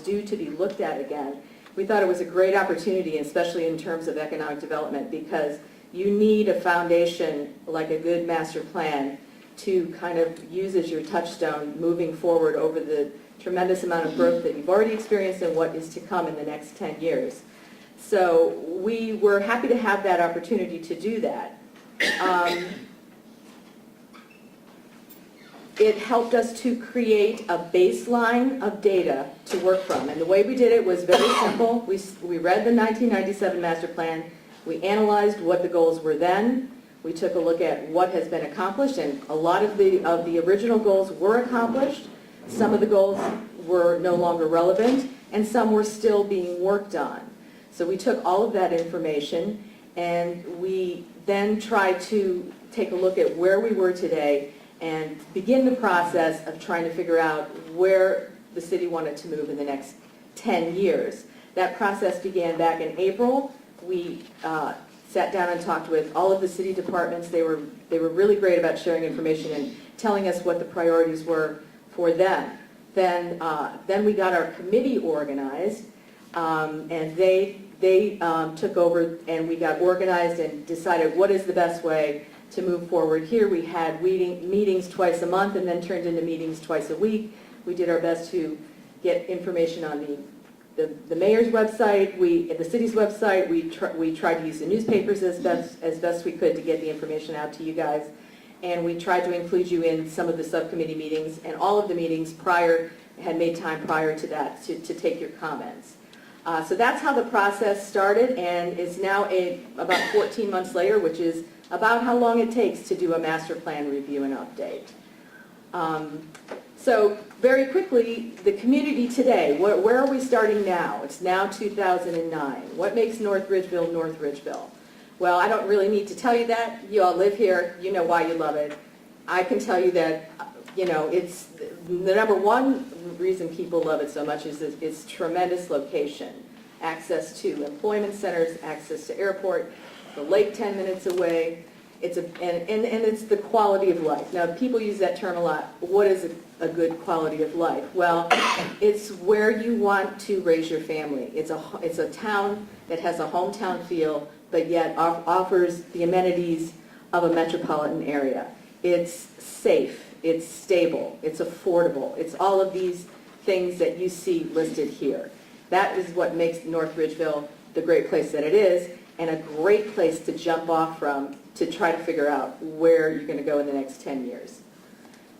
due to be looked at again, we thought it was a great opportunity, especially in terms of economic development, because you need a foundation like a good master plan to kind of use as your touchstone moving forward over the tremendous amount of growth that you've already experienced and what is to come in the next 10 years. So we were happy to have that opportunity to do that. It helped us to create a baseline of data to work from. And the way we did it was very simple. We read the 1997 master plan. We analyzed what the goals were then. We took a look at what has been accomplished, and a lot of the original goals were accomplished. Some of the goals were no longer relevant, and some were still being worked on. So we took all of that information, and we then tried to take a look at where we were today and begin the process of trying to figure out where the city wanted to move in the next 10 years. That process began back in April. We sat down and talked with all of the city departments. They were really great about sharing information and telling us what the priorities were for them. Then we got our committee organized, and they took over, and we got organized and decided what is the best way to move forward here. We had meetings twice a month and then turned into meetings twice a week. We did our best to get information on the mayor's website, the city's website. We tried to use the newspapers as best we could to get the information out to you guys. And we tried to include you in some of the subcommittee meetings, and all of the meetings had made time prior to that to take your comments. So that's how the process started, and it's now about 14 months later, which is about how long it takes to do a master plan review and update. So very quickly, the community today, where are we starting now? It's now 2009. What makes North Ridgeville North Ridgeville? Well, I don't really need to tell you that. You all live here. You know why you love it. I can tell you that, it's the number one reason people love it so much is its tremendous location. Access to employment centers, access to airport, the lake 10 minutes away. And it's the quality of life. Now, people use that term a lot. What is a good quality of life? Well, it's where you want to raise your family. It's a town that has a hometown feel, but yet offers the amenities of a metropolitan area. It's safe, it's stable, it's affordable. It's all of these things that you see listed here. That is what makes North Ridgeville the great place that it is, and a great place to jump off from to try to figure out where you're going to go in the next 10 years.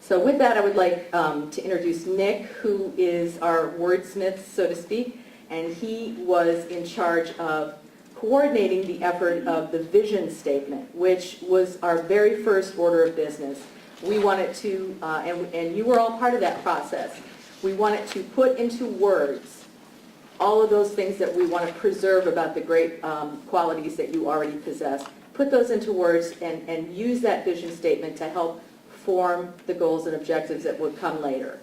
So with that, I would like to introduce Nick, who is our wordsmith, so to speak, and he was in charge of coordinating the effort of the vision statement, which was our very first order of business. We wanted to, and you were all part of that process, we wanted to put into words all of those things that we want to preserve about the great qualities that you already possess. Put those into words and use that vision statement to help form the goals and objectives that would come later.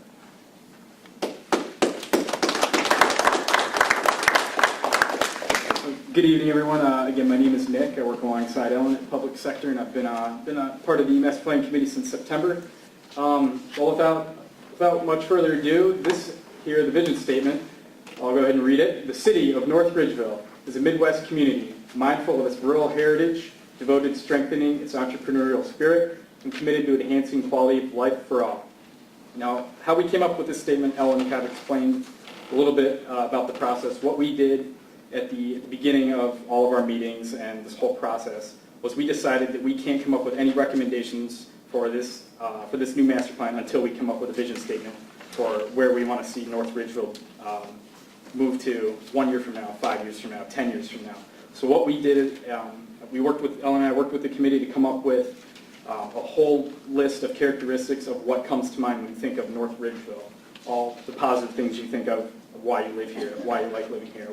Good evening, everyone. Again, my name is Nick. I work alongside Ellen at Public Sector, and I've been a part of the Master Plan Committee since September. Well, without much further ado, this here, the vision statement, I'll go ahead and read it. The city of North Ridgeville is a Midwest community mindful of its rural heritage, devoted to strengthening its entrepreneurial spirit, and committed to enhancing quality of life for all. Now, how we came up with this statement, Ellen kind of explained a little bit about the process. What we did at the beginning of all of our meetings and this whole process was we decided that we can't come up with any recommendations for this new master plan until we come up with a vision statement for where we want to see North Ridgeville move to 1 year from now, 5 years from now, 10 years from now. So what we did is Ellen and I worked with the committee to come up with a whole list of characteristics of what comes to mind when you think of North Ridgeville, all the positive things you think of why you live here, why you like living here.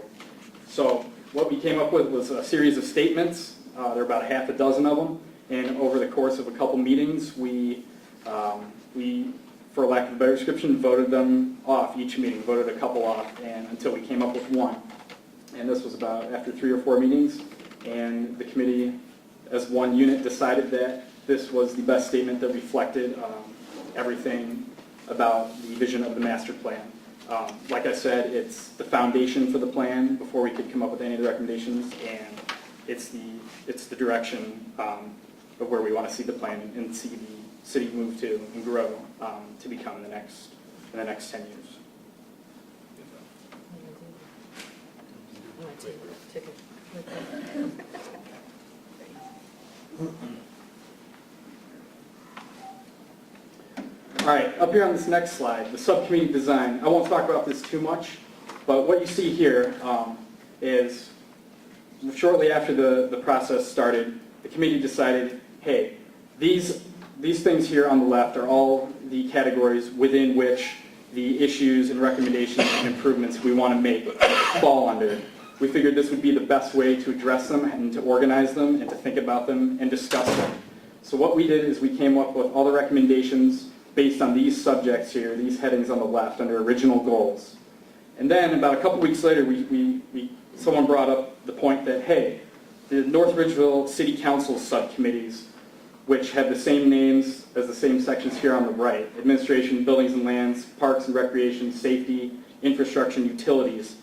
So what we came up with was a series of statements. There are about half a dozen of them, and over the course of a couple meetings, we, for lack of a better description, voted them off each meeting, voted a couple off, and until we came up with one. And this was about after 3 or 4 meetings, and the committee, as one unit, decided that this was the best statement that reflected everything about the vision of the master plan. Like I said, it's the foundation for the plan before we could come up with any of the recommendations, and it's the direction of where we want to see the plan and see the city move to and grow to become in the next 10 years. All right, up here on this next slide, the subcommittee design. I won't talk about this too much, but what you see here is shortly after the process started, the committee decided, hey, these things here on the left are all the categories within which the issues and recommendations and improvements we want to make fall under. We figured this would be the best way to address them and to organize them and to think about them and discuss them. So what we did is we came up with all the recommendations based on these subjects here, these headings on the left under original goals. And then about a couple weeks later, someone brought up the point that, hey, the North Ridgeville City Council subcommittees, which have the same names as the same sections here on the right, administration, buildings and lands, parks and recreation, safety, infrastructure, and utilities.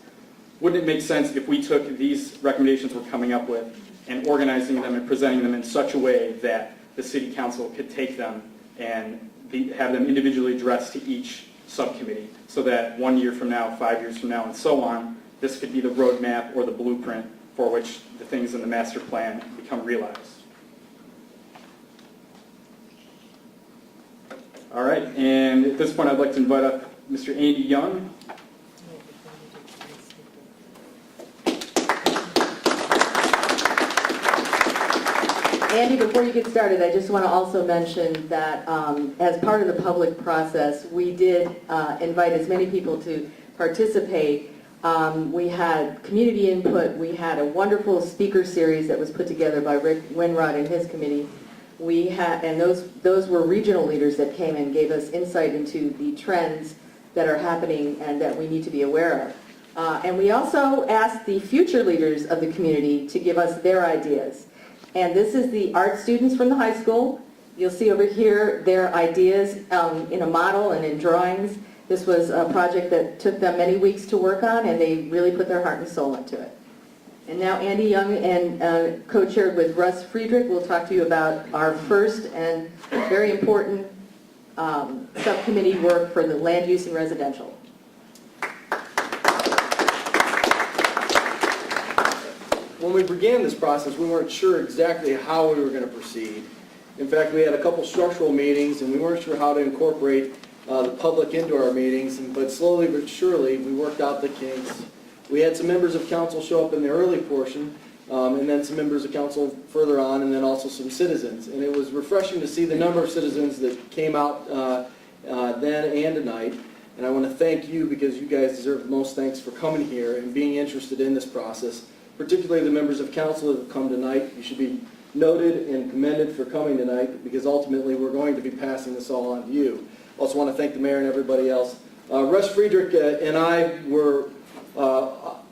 Wouldn't it make sense if we took these recommendations we're coming up with and organizing them and presenting them in such a way that the City Council could take them and have them individually addressed to each subcommittee, so that 1 year from now, 5 years from now, and so on, this could be the roadmap or the blueprint for which the things in the master plan become realized. All right, and at this point I'd like to invite up Mr. Andy Young. Andy, before you get started, I just want to also mention that as part of the public process, we did invite as many people to participate. We had community input. We had a wonderful speaker series that was put together by Rick Winrod and his committee. We had, and those were regional leaders that came and gave us insight into the trends that are happening and that we need to be aware of. And we also asked the future leaders of the community to give us their ideas. And this is the art students from the high school. You'll see over here their ideas in a model and in drawings. This was a project that took them many weeks to work on, and they really put their heart and soul into it. And now Andy Young, and co-chaired with Russ Friedrich, will talk to you about our first and very important subcommittee work for the land use and residential. When we began this process, we weren't sure exactly how we were going to proceed. In fact, we had a couple structural meetings, and we weren't sure how to incorporate the public into our meetings, but slowly but surely, we worked out the kinks. We had some members of council show up in the early portion, and then some members of council further on, and then also some citizens. And it was refreshing to see the number of citizens that came out then and tonight. And I want to thank you, because you guys deserve the most thanks for coming here and being interested in this process. Particularly the members of council that have come tonight. You should be noted and commended for coming tonight, because ultimately we're going to be passing this all on to you. Also want to thank the mayor and everybody else. Russ Friedrich and I were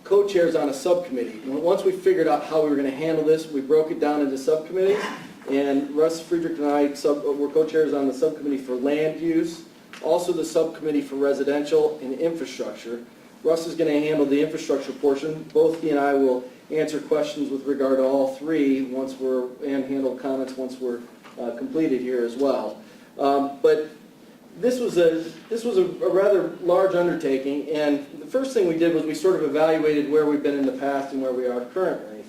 co-chairs on a subcommittee. Once we figured out how we were going to handle this, we broke it down into subcommittees, and Russ Friedrich and I were co-chairs on the subcommittee for land use, also the subcommittee for residential and infrastructure. Russ is going to handle the infrastructure portion. Both he and I will answer questions with regard to all three and handle comments once we're completed here as well. But this was a rather large undertaking, and the first thing we did was we sort of evaluated where we've been in the past and where we are currently.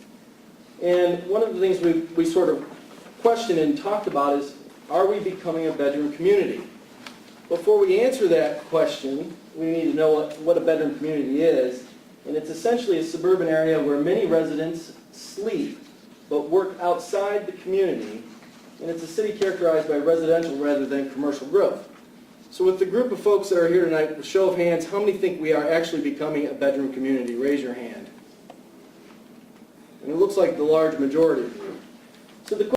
And one of the things we sort of questioned and talked about is, are we becoming a bedroom community? Before we answer that question, we need to know what a bedroom community is. And it's essentially a suburban area where many residents sleep but work outside the community. And it's a city characterized by residential rather than commercial growth. So with the group of folks that are here tonight, with a show of hands, how many think we are actually becoming a bedroom community? Raise your hand. And it looks like the large majority of you. So the